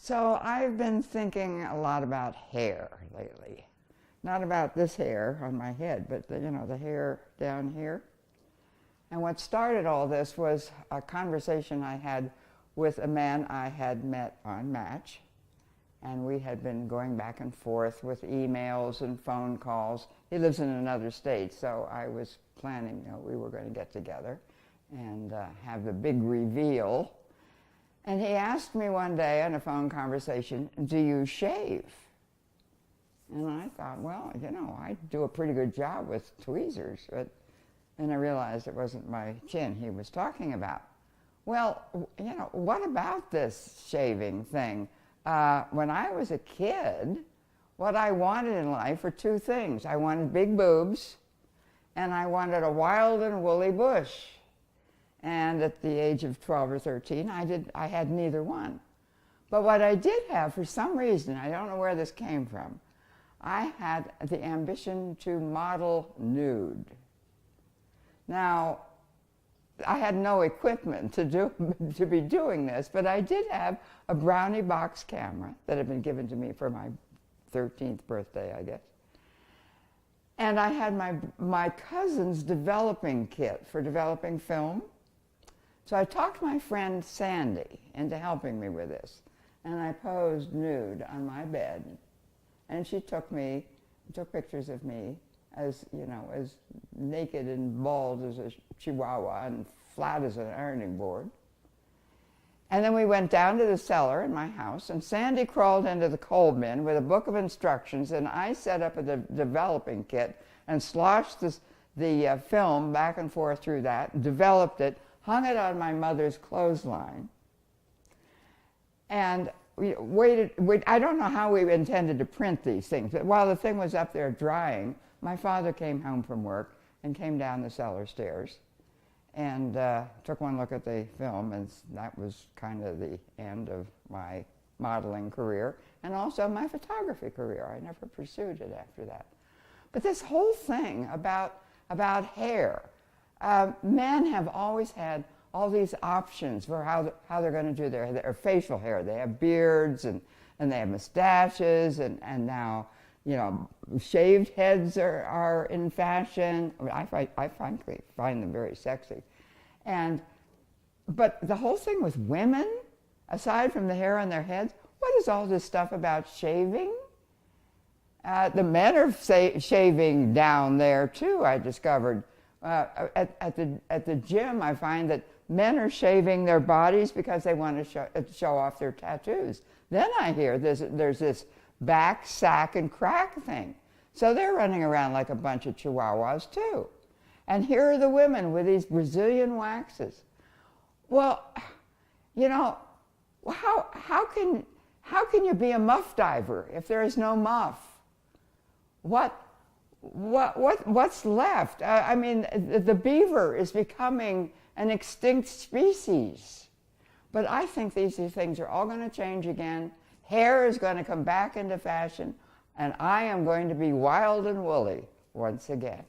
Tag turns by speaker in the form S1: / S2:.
S1: So I've been thinking a lot about hair lately. Not about this hair on my head, but the hair down here. And what started all this was a conversation I had with a man I had met on Match. And we had been going back and forth with emails and phone calls. He lives in another state, so I was planning, we were going to get together and have the big reveal. And he asked me one day in a phone conversation, "Do you shave?" And I thought, well, I do a pretty good job with tweezers, but then I realized it wasn't my chin he was talking about. Well, what about this shaving thing? When I was a kid, what I wanted in life were two things. I wanted big boobs, and I wanted a wild and woolly bush. And at the age of 12 or 13, I had neither one. But what I did have, for some reason, I don't know where this came from, I had the ambition to model nude. Now, I had no equipment to be doing this, but I did have a Brownie box camera that had been given to me for my 13th birthday, I guess. And I had my cousin's developing kit for developing film. So I talked my friend Sandy into helping me with this. And I posed nude on my bed. And she took pictures of me as naked and bald as a chihuahua and flat as an ironing board. And then we went down to the cellar in my house, and Sandy crawled into the coal bin with a book of instructions, and I set up a developing kit and sloshed the film back and forth through that, developed it, hung it on my mother's clothesline, and waited. I don't know how we intended to print these things, but while the thing was up there drying, my father came home from work and came down the cellar stairs and took one look at the film, and that was kind of the end of my modeling career and also my photography career. I never pursued it after that. But this whole thing about hair, men have always had all these options for how they're going to do their facial hair. They have beards and they have mustaches, and now shaved heads are in fashion. I frankly find them very sexy. But the whole thing with women, aside from the hair on their heads, what is all this stuff about shaving? The men are shaving down there too, I discovered. At the gym, I find that men are shaving their bodies because they want to show off their tattoos. Then I hear there's this back, sack, and crack thing. So they're running around like a bunch of chihuahuas too. And here are the women with these Brazilian waxes. Well, how can you be a muff diver if there is no muff? What's left? I mean, the beaver is becoming an extinct species. But I think these things are all going to change again. Hair is going to come back into fashion, and I am going to be wild and woolly once again.